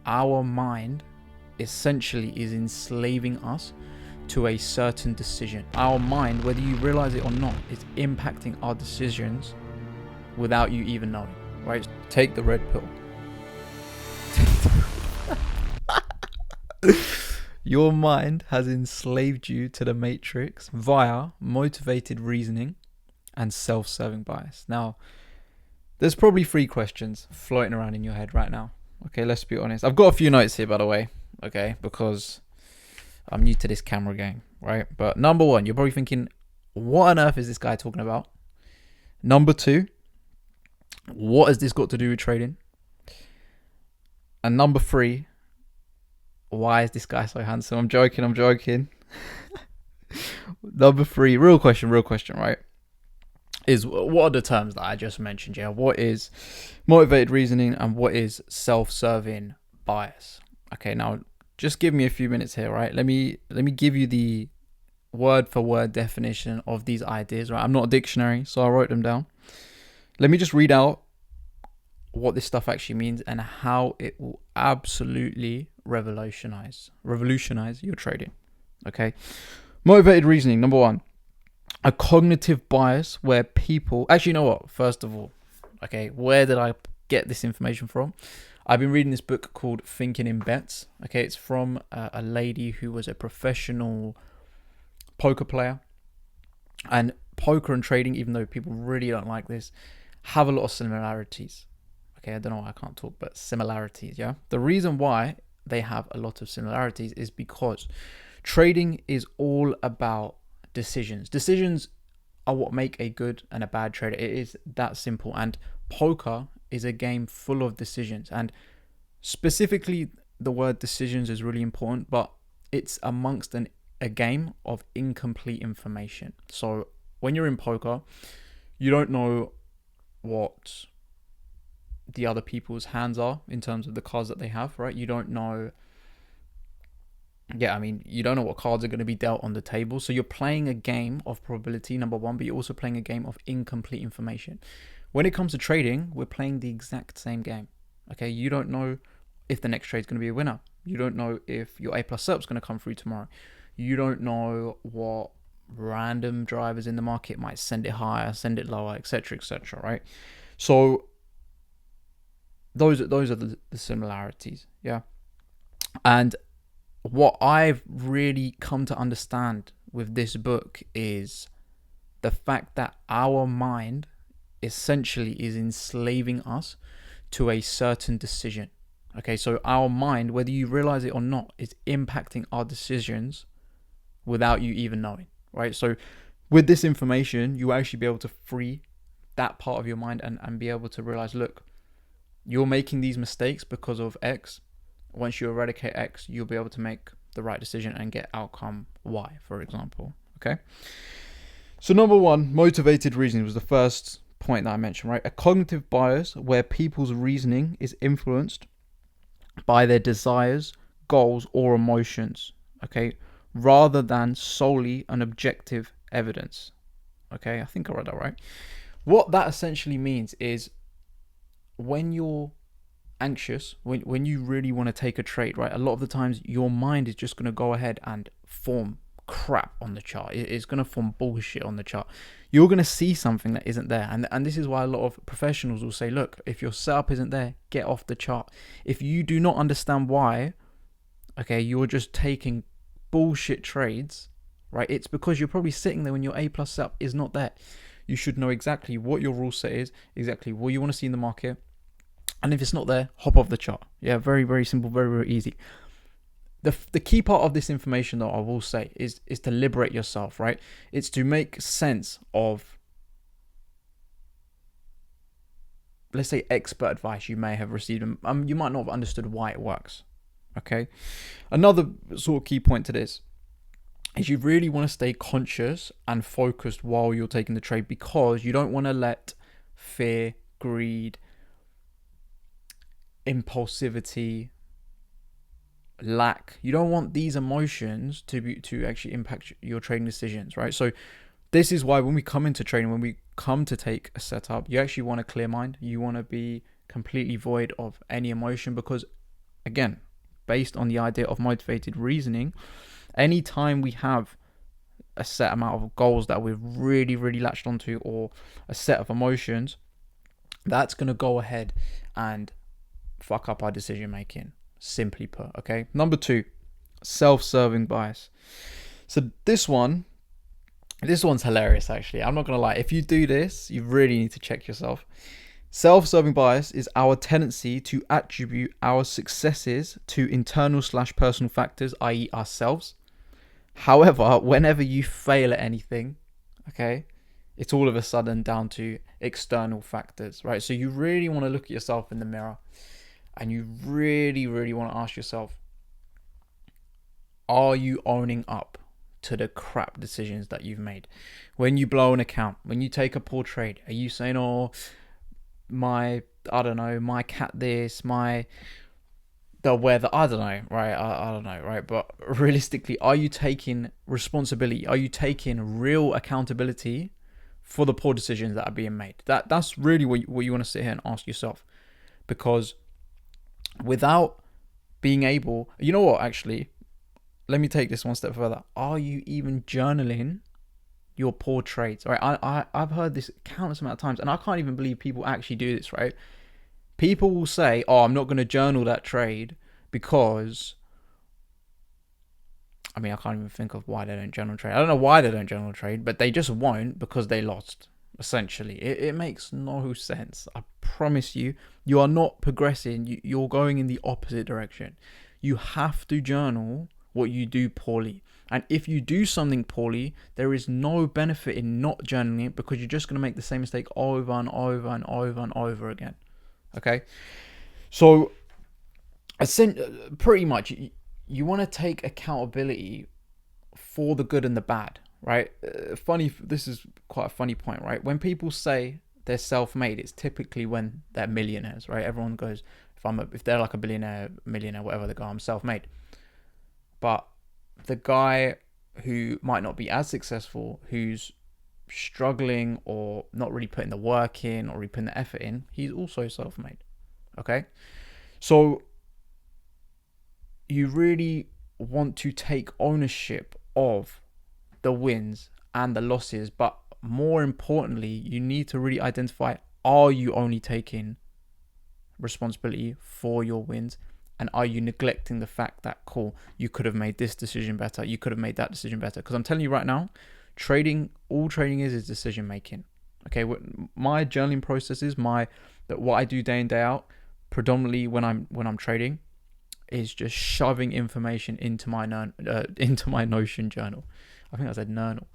our mind essentially is enslaving us to a certain decision. Our mind, whether you realize it or not, is impacting our decisions without you even knowing, right? Take the red pill. Your mind has enslaved you to the matrix via motivated reasoning and self-serving bias. Now, there's probably 3 questions floating around in your head right now. Okay, let's be honest. I've got a few notes here, by the way, okay, because I'm new to this camera game, right? But number 1, you're probably thinking, what on earth is this guy talking about? Number 2, what has this got to do with trading? And number 3, why is this guy so handsome? I'm joking. Number 3, real question, right? Is what are the terms that I just mentioned? Yeah, what is motivated reasoning and what is self-serving bias? Okay, now just give me a few minutes here, right? Let me give you the word for word definition of these ideas, right? I'm not a dictionary, so I wrote them down. Let me just read out what this stuff actually means and how it will absolutely revolutionize your trading. Okay, motivated reasoning, number 1, a cognitive bias where people actually, you know what, first of all, okay, where did I get this information from? I've been reading this book called Thinking in Bets. Okay, it's from a lady who was a professional poker player. And poker and trading, even though people really don't like this, have a lot of similarities. Okay, I don't know why I can't talk, but similarities, yeah? The reason why they have a lot of similarities is because trading is all about decisions. Decisions are what make a good and a bad trader. It is that simple. And poker is a game full of decisions. And specifically, the word decisions is really important, but it's amongst a game of incomplete information. So when you're in poker, you don't know what the other people's hands are in terms of the cards that they have, right? You don't know. You don't know what cards are going to be dealt on the table. So you're playing a game of probability, number 1, but you're also playing a game of incomplete information. When it comes to trading, we're playing the exact same game. Okay, you don't know if the next trade is going to be a winner. You don't know if your A+ setup is going to come through tomorrow. You don't know what random drivers in the market might send it higher, send it lower, etc., right? So those are the similarities, yeah. And what I've really come to understand with this book is the fact that our mind essentially is enslaving us to a certain decision. Okay, so our mind, whether you realize it or not, is impacting our decisions without you even knowing, right? So with this information, you will actually be able to free that part of your mind and be able to realize, look, you're making these mistakes because of X. Once you eradicate X, you'll be able to make the right decision and get outcome Y, for example. Okay. So number 1, motivated reasoning was the first point that I mentioned, right? A cognitive bias where people's reasoning is influenced by their desires, goals, or emotions, okay, rather than solely an objective evidence. Okay, I think I read that right. What that essentially means is when you're anxious, when you really want to take a trade, right, a lot of the times your mind is just going to go ahead and form crap on the chart. It's going to form bullshit on the chart. You're going to see something that isn't there, and this is why a lot of professionals will say, look, if your setup isn't there, get off the chart. If you do not understand why, okay, you're just taking bullshit trades, right, it's because you're probably sitting there when your A+ setup is not there. You should know exactly what your rule set is, exactly what you want to see in the market. And if it's not there, hop off the chart. Yeah, very, very simple, very, very easy. The key part of this information, though, I will say, is to liberate yourself, right? It's to make sense of, let's say, expert advice you may have received. You might not have understood why it works, okay? Another sort of key point to this is you really want to stay conscious and focused while you're taking the trade, because you don't want to let fear, greed, impulsivity, lack, you don't want these emotions to actually impact your trading decisions, right? So this is why when we come into trading, when we come to take a setup, you actually want a clear mind. You want to be completely void of any emotion, because again, based on the idea of motivated reasoning, anytime we have a set amount of goals that we've really, really latched onto, or a set of emotions, that's going to go ahead and fuck up our decision making, simply put. Okay. Number 2, self-serving bias. So this one's hilarious, actually. I'm not going to lie. If you do this, you really need to check yourself. Self-serving bias is our tendency to attribute our successes to internal/personal factors, i.e. ourselves. However, whenever you fail at anything, okay, it's all of a sudden down to external factors, right? So you really want to look at yourself in the mirror, and you really, really want to ask yourself, are you owning up to the crap decisions that you've made? When you blow an account, when you take a poor trade, are you saying, oh, my cat this, the weather, I don't know, right? I don't know, right? But realistically, are you taking responsibility? Are you taking real accountability for the poor decisions that are being made? That's really what you want to sit here and ask yourself. Because without being able, you know what, actually, let me take this one step further. Are you even journaling your poor trades? Right? I've heard this countless amount of times, and I can't even believe people actually do this, right? People will say, oh, I'm not going to journal that trade because, I mean, I can't even think of why they don't journal trade. I don't know why they don't journal trade, but they just won't because they lost, essentially. It makes no sense. I promise you, you are not progressing. You're going in the opposite direction. You have to journal what you do poorly. And if you do something poorly, there is no benefit in not journaling it, because you're just going to make the same mistake over and over and over and over again. Okay, so pretty much you want to take accountability for the good and the bad, right? This is quite a funny point, right? When people say they're self-made, it's typically when they're millionaires, right? Everyone goes, if they're like a billionaire, millionaire, whatever, they go, I'm self-made. But the guy who might not be as successful, who's struggling or not really putting the work in or really putting the effort in, he's also self-made. Okay, so you really want to take ownership of the wins and the losses, but more importantly, you need to really identify, are you only taking responsibility for your wins, and are you neglecting the fact that, cool, you could have made this decision better, you could have made that decision better? Because I'm telling you right now, all trading is decision making. Okay, my journaling processes, what I do day in, day out, predominantly when I'm trading, is just shoving information into my Notion journal. I think I said Nernal,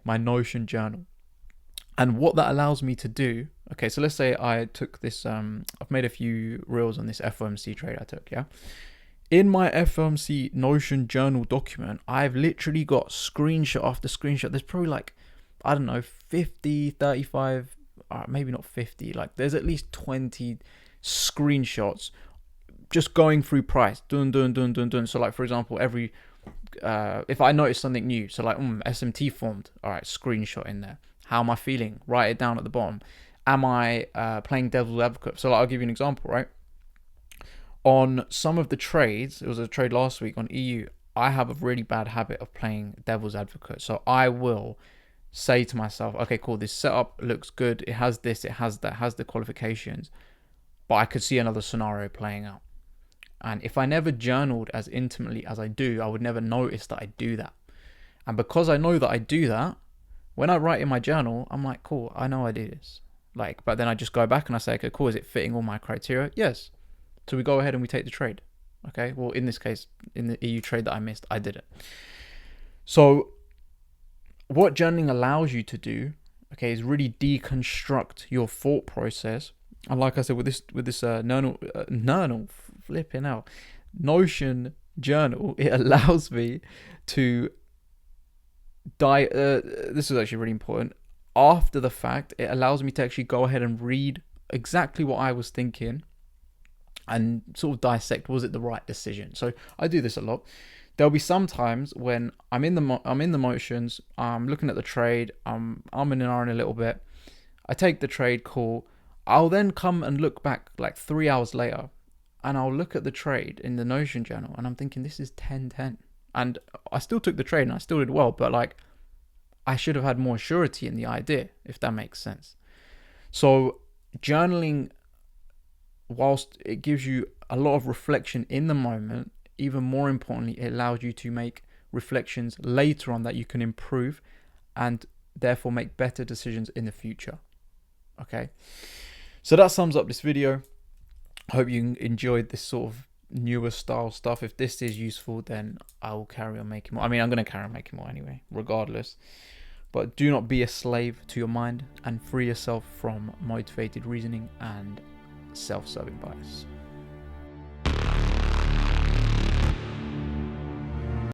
my Notion journal. And what that allows me to do, okay, so let's say I took this, I've made a few reels on this FOMC trade I took, yeah? In my FOMC Notion journal document, I've literally got screenshot after screenshot. There's probably like, I don't know, 50, 35, maybe not 50, like there's at least 20 screenshots just going through price, dun. So like, for example, if I notice something new, so like SMT formed, all right, screenshot in there. How am I feeling? Write it down at the bottom. Am I playing devil's advocate? So like, I'll give you an example, right? On some of the trades, it was a trade last week on EU, I have a really bad habit of playing devil's advocate. So I will say to myself, okay, cool, this setup looks good. It has this, it has that, has the qualifications, but I could see another scenario playing out. And if I never journaled as intimately as I do, I would never notice that I do that. And because I know that I do that, when I write in my journal, I'm like, cool, I know I do this. Like, but then I just go back and I say, okay, cool, is it fitting all my criteria? Yes. So we go ahead and we take the trade. Okay, well, in this case, in the EU trade that I missed, I did it. So what journaling allows you to do, okay, is really deconstruct your thought process. And like I said, with this flipping out Notion journal, it allows me to this is actually really important. After the fact, it allows me to actually go ahead and read exactly what I was thinking and sort of dissect, was it the right decision? So I do this a lot. There'll be some times when I'm in the motions, I'm looking at the trade, I'm in and a little bit. I take the trade, cool. I'll then come and look back like 3 hours later, and I'll look at the trade in the Notion journal and I'm thinking, this is 10-10. And I still took the trade and I still did well, but like, I should have had more surety in the idea, if that makes sense. So journaling, whilst it gives you a lot of reflection in the moment, even more importantly, it allows you to make reflections later on that you can improve and therefore make better decisions in the future. Okay, so that sums up this video. I hope you enjoyed this sort of newer style stuff. If this is useful, then I will carry on making more. I mean, I'm going to carry on making more anyway, regardless. But do not be a slave to your mind and free yourself from motivated reasoning and self-serving bias.